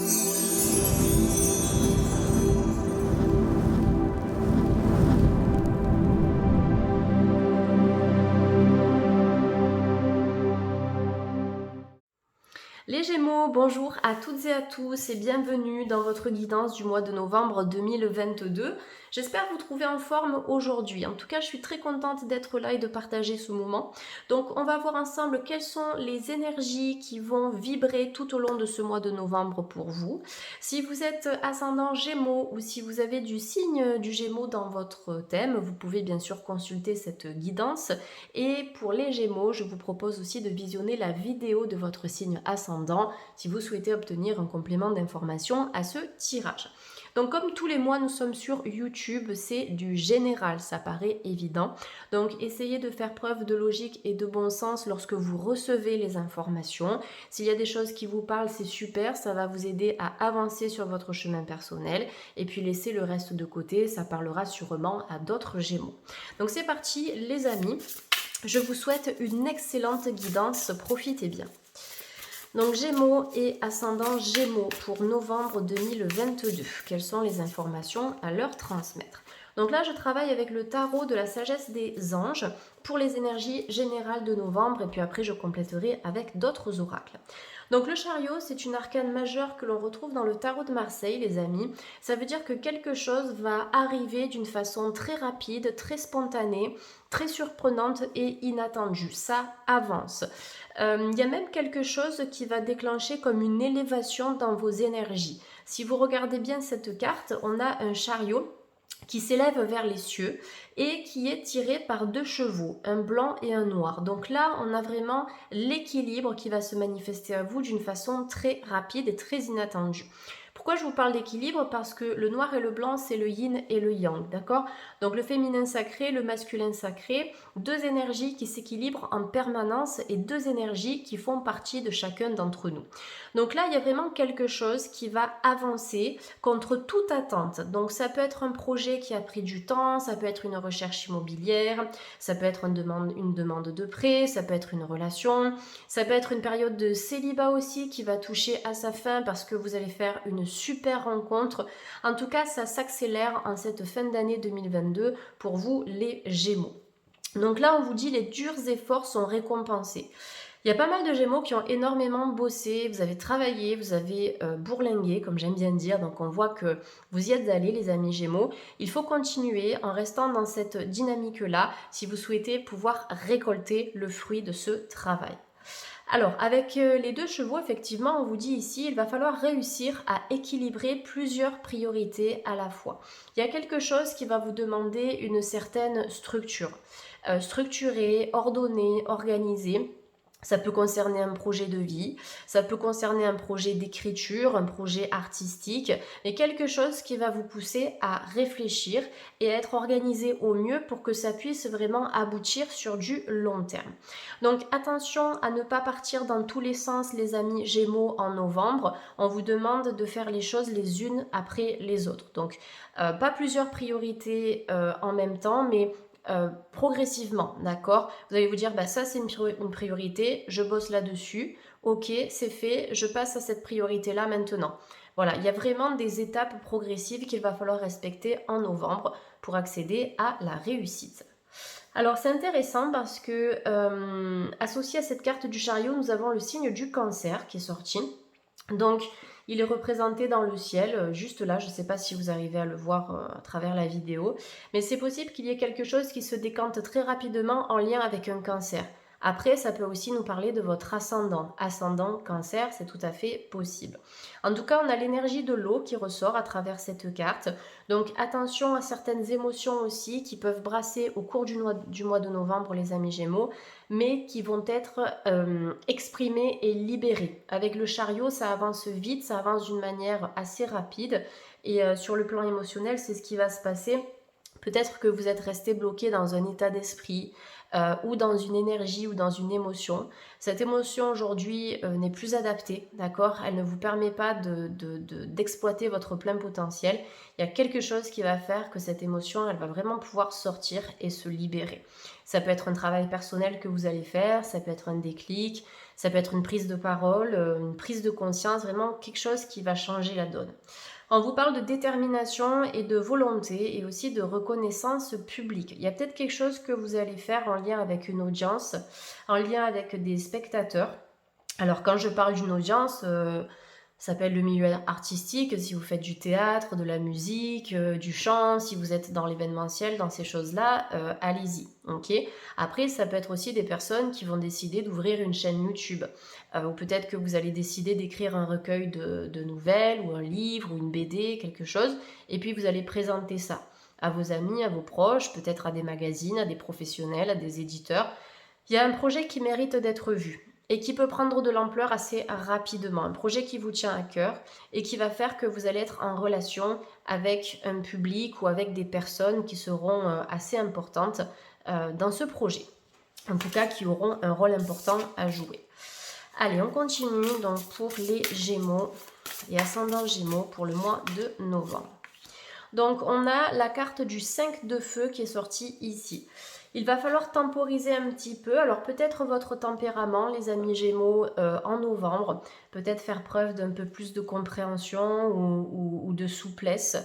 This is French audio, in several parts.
Les Gémeaux, bonjour à toutes et à tous et bienvenue dans votre guidance du mois de novembre 2022. J'espère vous trouver en forme aujourd'hui. En tout cas, je suis très contente d'être là et de partager ce moment. Donc, on va voir ensemble quelles sont les énergies qui vont vibrer tout au long de ce mois de novembre pour vous. Si vous êtes ascendant Gémeaux ou si vous avez du signe du Gémeaux dans votre thème, vous pouvez bien sûr consulter cette guidance. Et pour les Gémeaux, je vous propose aussi de visionner la vidéo de votre signe ascendant si vous souhaitez obtenir un complément d'information à ce tirage. Donc comme tous les mois nous sommes sur YouTube, c'est du général, ça paraît évident. Donc essayez de faire preuve de logique et de bon sens lorsque vous recevez les informations. S'il y a des choses qui vous parlent, c'est super, ça va vous aider à avancer sur votre chemin personnel. Et puis laissez le reste de côté, ça parlera sûrement à d'autres Gémeaux. Donc c'est parti les amis, je vous souhaite une excellente guidance, profitez bien. Donc Gémeaux et ascendant Gémeaux pour novembre 2022. Quelles sont les informations à leur transmettre? Donc là, je travaille avec le tarot de la sagesse des anges pour les énergies générales de novembre et puis après, je compléterai avec d'autres oracles. Donc le chariot, c'est une arcane majeure que l'on retrouve dans le tarot de Marseille, les amis. Ça veut dire que quelque chose va arriver d'une façon très rapide, très spontanée, très surprenante et inattendue. Ça avance. Il y a même quelque chose qui va déclencher comme une élévation dans vos énergies. Si vous regardez bien cette carte, on a un chariot qui s'élève vers les cieux et qui est tiré par deux chevaux, un blanc et un noir. Donc là, on a vraiment l'équilibre qui va se manifester à vous d'une façon très rapide et très inattendue. Pourquoi je vous parle d'équilibre? Parce que le noir et le blanc, c'est le yin et le yang, d'accord? Donc le féminin sacré, le masculin sacré, deux énergies qui s'équilibrent en permanence et deux énergies qui font partie de chacun d'entre nous. Donc là, il y a vraiment quelque chose qui va avancer contre toute attente. Donc ça peut être un projet qui a pris du temps, ça peut être une recherche immobilière, ça peut être une demande de prêt, ça peut être une relation, ça peut être une période de célibat aussi qui va toucher à sa fin parce que vous allez faire une super rencontre. En tout cas, ça s'accélère en cette fin d'année 2022 pour vous les Gémeaux. Donc là, on vous dit les durs efforts sont récompensés. Il y a pas mal de Gémeaux qui ont énormément bossé, vous avez travaillé, vous avez bourlingué, comme j'aime bien dire, donc on voit que vous y êtes allés les amis Gémeaux. Il faut continuer en restant dans cette dynamique-là si vous souhaitez pouvoir récolter le fruit de ce travail. Alors, avec les deux chevaux, effectivement, on vous dit ici, il va falloir réussir à équilibrer plusieurs priorités à la fois. Il y a quelque chose qui va vous demander une certaine structure. Structurée, ordonnée, organisée. Ça peut concerner un projet de vie, ça peut concerner un projet d'écriture, un projet artistique, mais quelque chose qui va vous pousser à réfléchir et à être organisé au mieux pour que ça puisse vraiment aboutir sur du long terme. Donc attention à ne pas partir dans tous les sens les amis Gémeaux en novembre, on vous demande de faire les choses les unes après les autres. Donc pas plusieurs priorités en même temps, mais progressivement, d'accord? Vous allez vous dire, bah, ça c'est une priorité, je bosse là-dessus, ok, c'est fait, je passe à cette priorité-là maintenant. Voilà, il y a vraiment des étapes progressives qu'il va falloir respecter en novembre pour accéder à la réussite. Alors c'est intéressant parce que associé à cette carte du chariot, nous avons le signe du cancer qui est sorti. Donc il est représenté dans le ciel, juste là, je ne sais pas si vous arrivez à le voir à travers la vidéo, mais c'est possible qu'il y ait quelque chose qui se décante très rapidement en lien avec un cancer. Après, ça peut aussi nous parler de votre ascendant. Ascendant, cancer, c'est tout à fait possible. En tout cas, on a l'énergie de l'eau qui ressort à travers cette carte. Donc attention à certaines émotions aussi qui peuvent brasser au cours du mois de novembre, les amis Gémeaux, mais qui vont être exprimées et libérées. Avec le chariot, ça avance vite, ça avance d'une manière assez rapide. Et sur le plan émotionnel, c'est ce qui va se passer. Peut-être que vous êtes resté bloqué dans un état d'esprit ou dans une énergie ou dans une émotion. Cette émotion aujourd'hui n'est plus adaptée, d'accord? Elle ne vous permet pas d'exploiter votre plein potentiel. Il y a quelque chose qui va faire que cette émotion, elle va vraiment pouvoir sortir et se libérer. Ça peut être un travail personnel que vous allez faire, ça peut être un déclic, Ça peut être une prise de parole, une prise de conscience, vraiment quelque chose qui va changer la donne. On vous parle de détermination et de volonté et aussi de reconnaissance publique. Il y a peut-être quelque chose que vous allez faire en lien avec une audience, en lien avec des spectateurs. Alors quand je parle d'une audience, ça peut être le milieu artistique, si vous faites du théâtre, de la musique, du chant, si vous êtes dans l'événementiel, dans ces choses-là, allez-y, ok. Après, ça peut être aussi des personnes qui vont décider d'ouvrir une chaîne YouTube, ou peut-être que vous allez décider d'écrire un recueil de nouvelles, ou un livre, ou une BD, quelque chose, et puis vous allez présenter ça à vos amis, à vos proches, peut-être à des magazines, à des professionnels, à des éditeurs. Il y a un projet qui mérite d'être vu et qui peut prendre de l'ampleur assez rapidement. Un projet qui vous tient à cœur et qui va faire que vous allez être en relation avec un public ou avec des personnes qui seront assez importantes dans ce projet. En tout cas, qui auront un rôle important à jouer. Allez, on continue donc pour les Gémeaux et ascendant Gémeaux pour le mois de novembre. Donc, on a la carte du 5 de feu qui est sortie ici. Il va falloir temporiser un petit peu. Alors, peut-être votre tempérament, les amis Gémeaux, en novembre. Peut-être faire preuve d'un peu plus de compréhension ou de souplesse.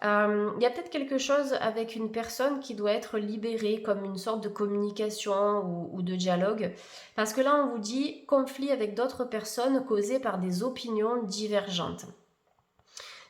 Il y a peut-être quelque chose avec une personne qui doit être libérée, comme une sorte de communication ou de dialogue. Parce que là, on vous dit conflit avec d'autres personnes causées par des opinions divergentes.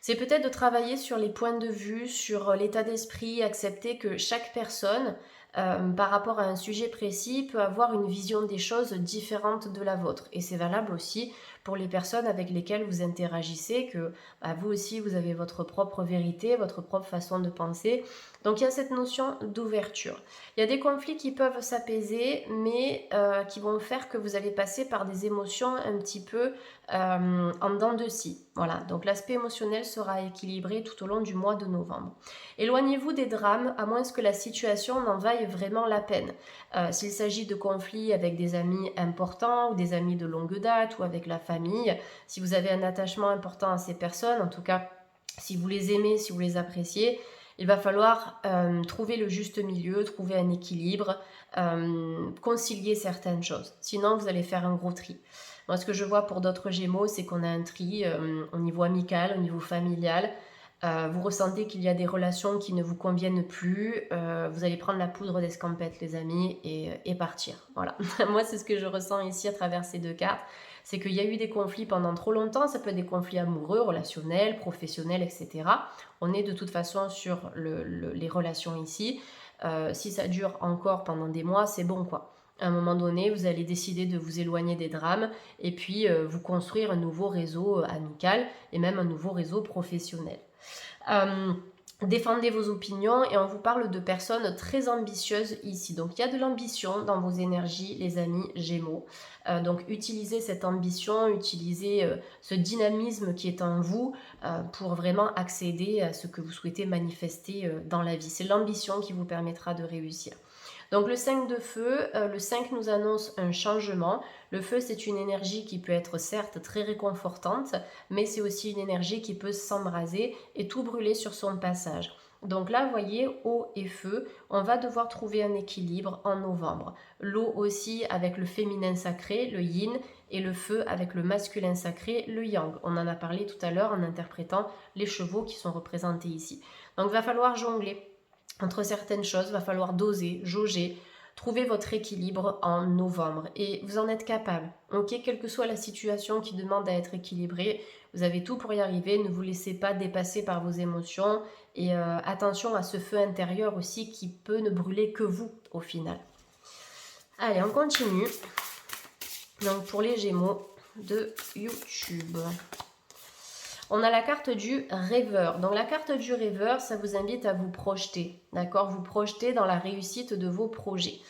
C'est peut-être de travailler sur les points de vue, sur l'état d'esprit, accepter que chaque personne, par rapport à un sujet précis, peut avoir une vision des choses différente de la vôtre. Et c'est valable aussi pour les personnes avec lesquelles vous interagissez, que vous aussi, vous avez votre propre vérité, votre propre façon de penser. Donc il y a cette notion d'ouverture. Il y a des conflits qui peuvent s'apaiser, mais qui vont faire que vous allez passer par des émotions un petit peu en dents de scie. Voilà, donc l'aspect émotionnel sera équilibré tout au long du mois de novembre. Éloignez-vous des drames, à moins que la situation n'en vaille vraiment la peine. S'il s'agit de conflits avec des amis importants ou des amis de longue date ou avec la famille, si vous avez un attachement important à ces personnes, en tout cas si vous les aimez, si vous les appréciez, il va falloir trouver le juste milieu, trouver un équilibre, concilier certaines choses. Sinon, vous allez faire un gros tri. Moi, ce que je vois pour d'autres Gémeaux, c'est qu'on a un tri au niveau amical, au niveau familial. Vous ressentez qu'il y a des relations qui ne vous conviennent plus. Vous allez prendre la poudre d'escampette, les amis, et partir. Voilà. Moi, c'est ce que je ressens ici à travers ces deux cartes. C'est qu'il y a eu des conflits pendant trop longtemps. Ça peut être des conflits amoureux, relationnels, professionnels, etc. On est de toute façon sur les relations ici. Si ça dure encore pendant des mois, c'est bon, quoi. À un moment donné, vous allez décider de vous éloigner des drames et puis vous construire un nouveau réseau amical et même un nouveau réseau professionnel. Défendez vos opinions et on vous parle de personnes très ambitieuses ici. Donc il y a de l'ambition dans vos énergies, les amis Gémeaux. Donc utilisez cette ambition, utilisez ce dynamisme qui est en vous pour vraiment accéder à ce que vous souhaitez manifester dans la vie. C'est l'ambition qui vous permettra de réussir. Donc le 5 de feu, le 5 nous annonce un changement. Le feu, c'est une énergie qui peut être certes très réconfortante, mais c'est aussi une énergie qui peut s'embraser et tout brûler sur son passage. Donc là, vous voyez, eau et feu, on va devoir trouver un équilibre en novembre. L'eau aussi avec le féminin sacré, le yin, et le feu avec le masculin sacré, le yang. On en a parlé tout à l'heure en interprétant les chevaux qui sont représentés ici. Donc il va falloir jongler entre certaines choses, il va falloir doser, jauger, trouver votre équilibre en novembre. Et vous en êtes capable. Ok, quelle que soit la situation qui demande à être équilibrée, vous avez tout pour y arriver. Ne vous laissez pas dépasser par vos émotions. Et attention à ce feu intérieur aussi qui peut ne brûler que vous au final. Allez, on continue. Donc pour les Gémeaux de YouTube. On a la carte du rêveur. Donc la carte du rêveur, ça vous invite à vous projeter, d'accord? Vous projeter dans la réussite de vos projets.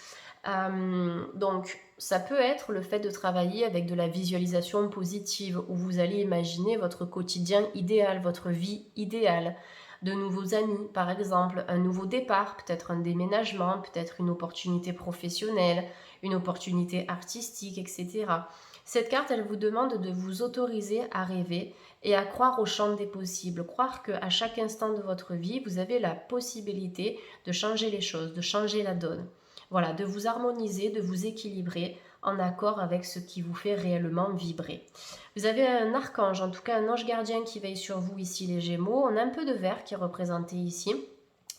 Donc ça peut être le fait de travailler avec de la visualisation positive où vous allez imaginer votre quotidien idéal, votre vie idéale, de nouveaux amis par exemple, un nouveau départ, peut-être un déménagement, peut-être une opportunité professionnelle, une opportunité artistique, etc. Cette carte, elle vous demande de vous autoriser à rêver et à croire au champ des possibles, croire qu'à chaque instant de votre vie, vous avez la possibilité de changer les choses, de changer la donne. Voilà, de vous harmoniser, de vous équilibrer en accord avec ce qui vous fait réellement vibrer. Vous avez un archange, en tout cas un ange gardien qui veille sur vous ici les Gémeaux. On a un peu de vert qui est représenté ici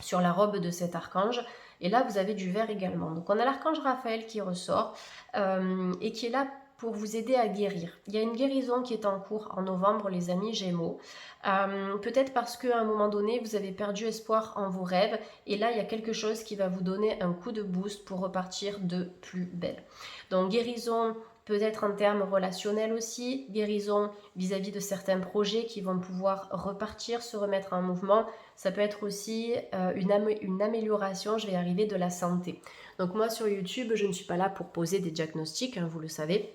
sur la robe de cet archange. Et là, vous avez du vert également. Donc, on a l'archange Raphaël qui ressort et qui est là pour vous aider à guérir. Il y a une guérison qui est en cours en novembre, les amis Gémeaux. Peut-être parce qu'à un moment donné, vous avez perdu espoir en vos rêves. Et là, il y a quelque chose qui va vous donner un coup de boost pour repartir de plus belle. Donc, guérison peut-être en termes relationnels aussi, guérison vis-à-vis de certains projets qui vont pouvoir repartir, se remettre en mouvement. Ça peut être aussi une amélioration, je vais y arriver, de la santé. Donc moi sur YouTube, je ne suis pas là pour poser des diagnostics, hein, vous le savez,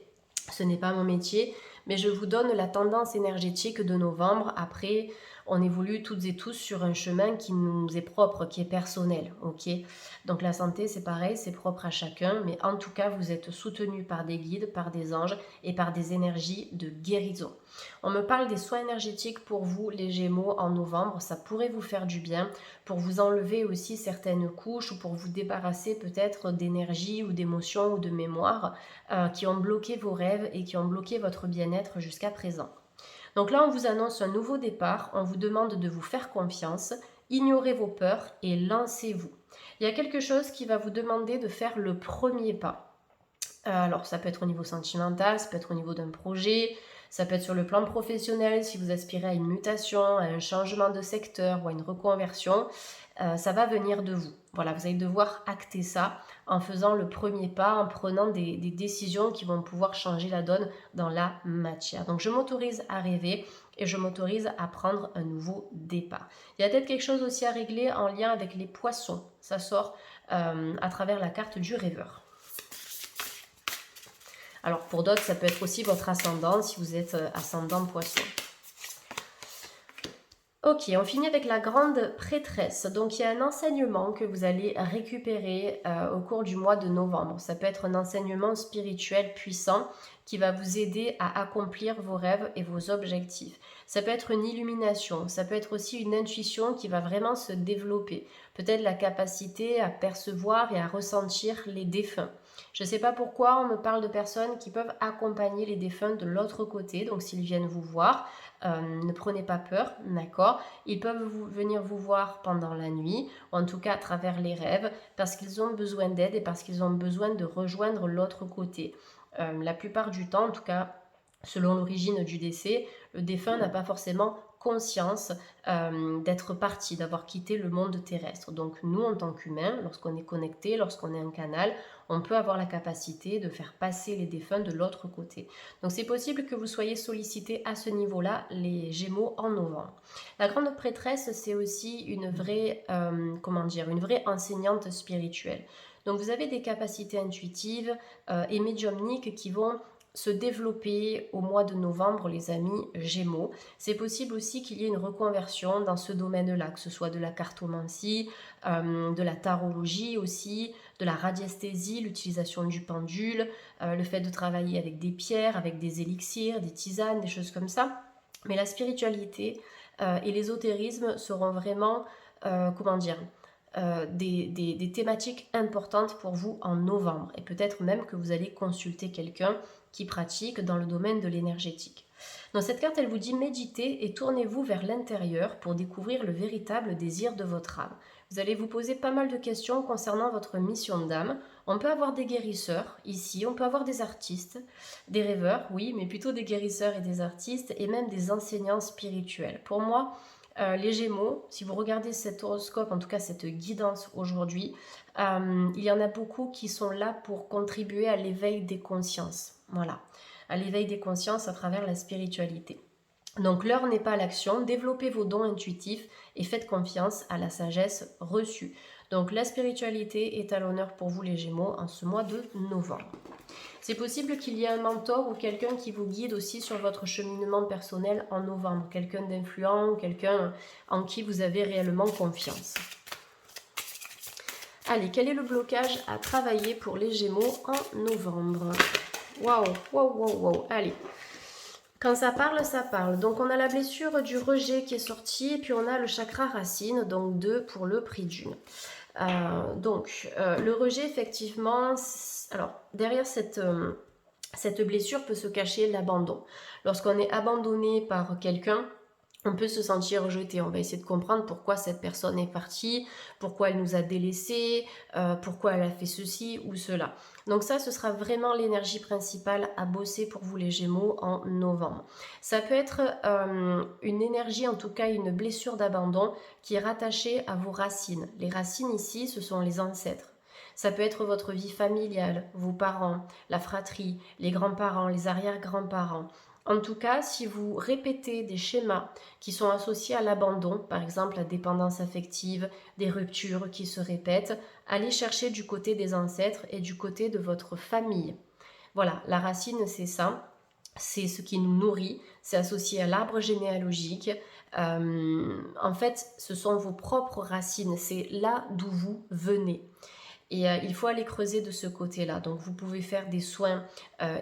ce n'est pas mon métier, mais je vous donne la tendance énergétique de novembre. Après, on évolue toutes et tous sur un chemin qui nous est propre, qui est personnel, ok? Donc la santé, c'est pareil, c'est propre à chacun, mais en tout cas, vous êtes soutenu par des guides, par des anges et par des énergies de guérison. On me parle des soins énergétiques pour vous, les Gémeaux, en novembre. Ça pourrait vous faire du bien pour vous enlever aussi certaines couches ou pour vous débarrasser peut-être d'énergie ou d'émotions ou de mémoire qui ont bloqué vos rêves et qui ont bloqué votre bien-être jusqu'à présent. Donc là, on vous annonce un nouveau départ, on vous demande de vous faire confiance, ignorez vos peurs et lancez-vous. Il y a quelque chose qui va vous demander de faire le premier pas. Alors, ça peut être au niveau sentimental, ça peut être au niveau d'un projet, ça peut être sur le plan professionnel, si vous aspirez à une mutation, à un changement de secteur ou à une reconversion, ça va venir de vous. Voilà, vous allez devoir acter ça en faisant le premier pas, en prenant des décisions qui vont pouvoir changer la donne dans la matière. Donc, je m'autorise à rêver et je m'autorise à prendre un nouveau départ. Il y a peut-être quelque chose aussi à régler en lien avec les poissons. Ça sort à travers la carte du rêveur. Alors pour d'autres, ça peut être aussi votre ascendant si vous êtes ascendant poisson. Ok, on finit avec la grande prêtresse. Donc il y a un enseignement que vous allez récupérer au cours du mois de novembre. Ça peut être un enseignement spirituel puissant qui va vous aider à accomplir vos rêves et vos objectifs. Ça peut être une illumination, ça peut être aussi une intuition qui va vraiment se développer. Peut-être la capacité à percevoir et à ressentir les défunts. Je ne sais pas pourquoi on me parle de personnes qui peuvent accompagner les défunts de l'autre côté. Donc s'ils viennent vous voir, ne prenez pas peur, d'accord? Ils peuvent venir vous voir pendant la nuit, ou en tout cas à travers les rêves, parce qu'ils ont besoin d'aide et parce qu'ils ont besoin de rejoindre l'autre côté. La plupart du temps, en tout cas selon l'origine du décès, le défunt n'a pas forcément conscience d'être parti, d'avoir quitté le monde terrestre. Donc nous, en tant qu'humains, lorsqu'on est connecté, lorsqu'on est un canal, on peut avoir la capacité de faire passer les défunts de l'autre côté. Donc c'est possible que vous soyez sollicité à ce niveau-là, les Gémeaux, en novembre. La grande prêtresse, c'est aussi une vraie, une vraie enseignante spirituelle. Donc vous avez des capacités intuitives et médiumniques qui vont se développer au mois de novembre, les amis Gémeaux. C'est possible aussi qu'il y ait une reconversion dans ce domaine-là, que ce soit de la cartomancie, de la tarologie aussi, de la radiesthésie, l'utilisation du pendule, le fait de travailler avec des pierres, avec des élixirs, des tisanes, des choses comme ça. Mais la spiritualité et l'ésotérisme seront vraiment, des thématiques importantes pour vous en novembre. Et peut-être même que vous allez consulter quelqu'un qui pratique dans le domaine de l'énergétique. Dans cette carte, elle vous dit méditez et tournez-vous vers l'intérieur pour découvrir le véritable désir de votre âme. Vous allez vous poser pas mal de questions concernant votre mission d'âme. On peut avoir des guérisseurs ici, on peut avoir des artistes, des rêveurs, oui, mais plutôt des guérisseurs et des artistes et même des enseignants spirituels. Pour moi, les Gémeaux, si vous regardez cet horoscope, en tout cas cette guidance aujourd'hui, il y en a beaucoup qui sont là pour contribuer à l'éveil des consciences. Voilà, à l'éveil des consciences à travers la spiritualité. Donc l'heure n'est pas à l'action, développez vos dons intuitifs et faites confiance à la sagesse reçue. Donc la spiritualité est à l'honneur pour vous les Gémeaux en ce mois de novembre. C'est possible qu'il y ait un mentor ou quelqu'un qui vous guide aussi sur votre cheminement personnel en novembre, quelqu'un d'influent, quelqu'un en qui vous avez réellement confiance. Allez, quel est le blocage à travailler pour les Gémeaux en novembre? Waouh, waouh, waouh, waouh, allez. Quand ça parle, ça parle. Donc on a la blessure du rejet qui est sortie et puis on a le chakra racine, donc 2 pour le prix d'une. Le rejet, effectivement, Alors, derrière cette blessure peut se cacher l'abandon. Lorsqu'on est abandonné par quelqu'un, on peut se sentir rejeté. On va essayer de comprendre pourquoi cette personne est partie, pourquoi elle nous a délaissés, pourquoi elle a fait ceci ou cela. Donc ça, ce sera vraiment l'énergie principale à bosser pour vous les Gémeaux en novembre. Ça peut être une énergie, en tout cas une blessure d'abandon qui est rattachée à vos racines. Les racines ici, ce sont les ancêtres. Ça peut être votre vie familiale, vos parents, la fratrie, les grands-parents, les arrière-grands-parents. En tout cas, si vous répétez des schémas qui sont associés à l'abandon, par exemple la dépendance affective, des ruptures qui se répètent, allez chercher du côté des ancêtres et du côté de votre famille. Voilà, la racine, c'est ça. C'est ce qui nous nourrit, c'est associé à l'arbre généalogique. En fait, ce sont vos propres racines, c'est là d'où vous venez. Et il faut aller creuser de ce côté-là. Donc vous pouvez faire des soins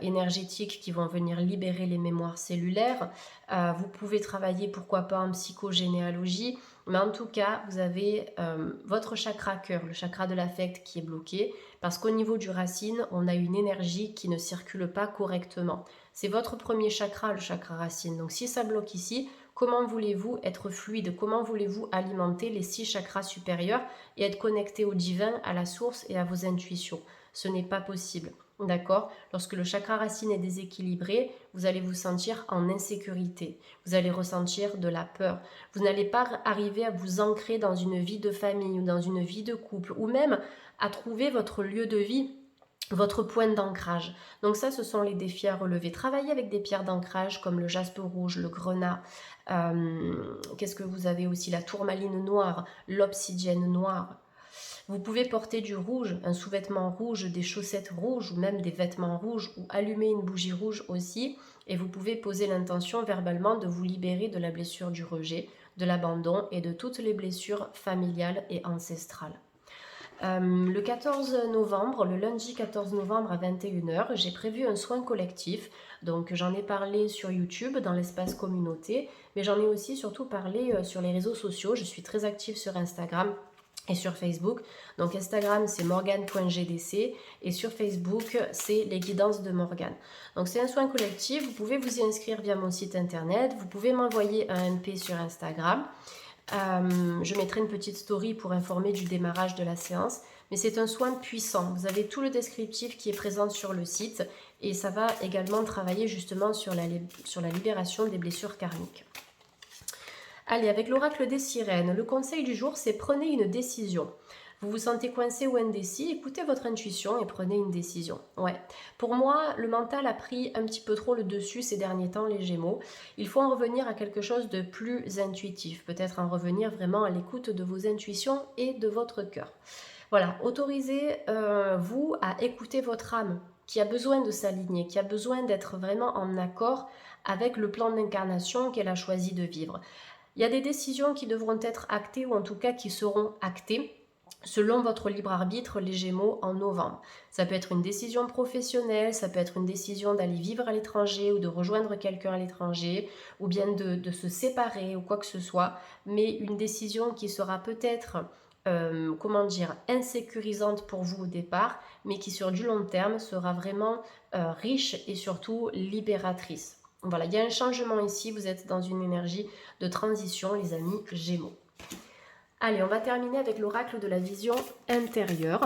énergétiques qui vont venir libérer les mémoires cellulaires. Vous pouvez travailler, pourquoi pas, en psychogénéalogie. Mais en tout cas, vous avez votre chakra cœur, le chakra de l'affect qui est bloqué. Parce qu'au niveau du racine, on a une énergie qui ne circule pas correctement. C'est votre premier chakra, le chakra racine. Donc si ça bloque ici, comment voulez-vous être fluide? Comment voulez-vous alimenter les 6 chakras supérieurs et être connecté au divin, à la source et à vos intuitions? Ce n'est pas possible. D'accord? Lorsque le chakra racine est déséquilibré, vous allez vous sentir en insécurité. Vous allez ressentir de la peur. Vous n'allez pas arriver à vous ancrer dans une vie de famille ou dans une vie de couple ou même à trouver votre lieu de vie, votre point d'ancrage. Donc ça, ce sont les défis à relever. Travaillez avec des pierres d'ancrage comme le jaspe rouge, le grenat. Qu'est-ce que vous avez aussi? La tourmaline noire, l'obsidienne noire. Vous pouvez porter du rouge, un sous-vêtement rouge, des chaussettes rouges ou même des vêtements rouges ou allumer une bougie rouge aussi. Et vous pouvez poser l'intention verbalement de vous libérer de la blessure du rejet, de l'abandon et de toutes les blessures familiales et ancestrales. Le 14 novembre, le lundi 14 novembre à 21h, j'ai prévu un soin collectif. Donc j'en ai parlé sur YouTube dans l'espace communauté, mais j'en ai aussi surtout parlé sur les réseaux sociaux. Je suis très active sur Instagram et sur Facebook. Donc Instagram, c'est morgane.gdc et sur Facebook, c'est les guidances de Morgane. Donc c'est un soin collectif, vous pouvez vous y inscrire via mon site internet, vous pouvez m'envoyer un MP sur Instagram. Je mettrai une petite story pour informer du démarrage de la séance, mais c'est un soin puissant. Vous avez tout le descriptif qui est présent sur le site et ça va également travailler justement sur la libération des blessures karmiques. Allez, avec l'oracle des sirènes, le conseil du jour, c'est prenez une décision. Vous vous sentez coincé ou indécis, écoutez votre intuition et prenez une décision. Ouais. Pour moi, le mental a pris un petit peu trop le dessus ces derniers temps, les Gémeaux. Il faut en revenir à quelque chose de plus intuitif. Peut-être en revenir vraiment à l'écoute de vos intuitions et de votre cœur. Voilà, autorisez-vous à écouter votre âme qui a besoin de s'aligner, qui a besoin d'être vraiment en accord avec le plan d'incarnation qu'elle a choisi de vivre. Il y a des décisions qui devront être actées ou en tout cas qui seront actées selon votre libre arbitre, les Gémeaux, en novembre. Ça peut être une décision professionnelle, ça peut être une décision d'aller vivre à l'étranger ou de rejoindre quelqu'un à l'étranger, ou bien de se séparer ou quoi que ce soit, mais une décision qui sera peut-être, insécurisante pour vous au départ, mais qui sur du long terme sera vraiment riche et surtout libératrice. Voilà, il y a un changement ici, vous êtes dans une énergie de transition, les amis Gémeaux. Allez, on va terminer avec l'oracle de la vision intérieure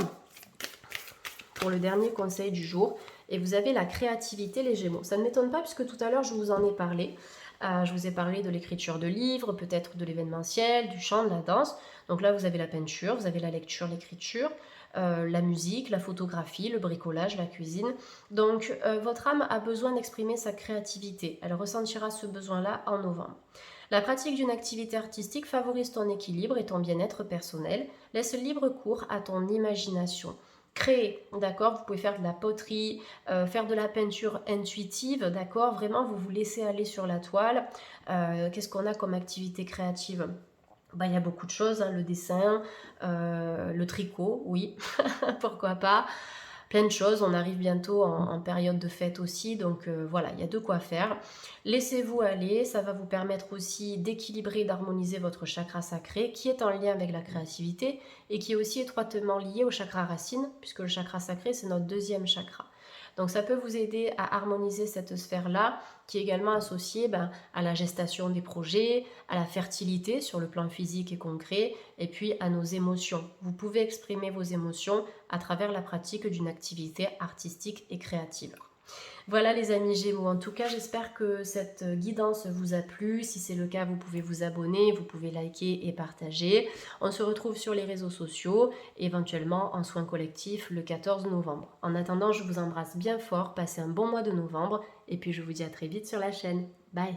pour le dernier conseil du jour. Et vous avez la créativité, les Gémeaux. Ça ne m'étonne pas puisque tout à l'heure, je vous en ai parlé. Je vous ai parlé de l'écriture de livres, peut-être de l'événementiel, du chant, de la danse. Donc là, vous avez la peinture, vous avez la lecture, l'écriture, la musique, la photographie, le bricolage, la cuisine. Donc, votre âme a besoin d'exprimer sa créativité. Elle ressentira ce besoin-là en novembre. La pratique d'une activité artistique favorise ton équilibre et ton bien-être personnel. Laisse libre cours à ton imagination. Créer, d'accord? Vous pouvez faire de la poterie, faire de la peinture intuitive, d'accord? Vraiment, vous vous laissez aller sur la toile. Qu'est-ce qu'on a comme activité créative? Il y a beaucoup de choses, hein, le dessin, le tricot, oui, pourquoi pas. plein de choses. On arrive bientôt en période de fête aussi, donc voilà, il y a de quoi faire. Laissez-vous aller, ça va vous permettre aussi d'équilibrer, d'harmoniser votre chakra sacré qui est en lien avec la créativité et qui est aussi étroitement lié au chakra racine, puisque le chakra sacré, c'est notre deuxième chakra. Donc ça peut vous aider à harmoniser cette sphère-là, qui est également associée à la gestation des projets, à la fertilité sur le plan physique et concret, et puis à nos émotions. Vous pouvez exprimer vos émotions à travers la pratique d'une activité artistique et créative. Voilà les amis Gémeaux, en tout cas j'espère que cette guidance vous a plu. Si c'est le cas, vous pouvez vous abonner, vous pouvez liker et partager. On se retrouve sur les réseaux sociaux, éventuellement en soins collectifs le 14 novembre. En attendant, je vous embrasse bien fort, passez un bon mois de novembre et puis je vous dis à très vite sur la chaîne. Bye.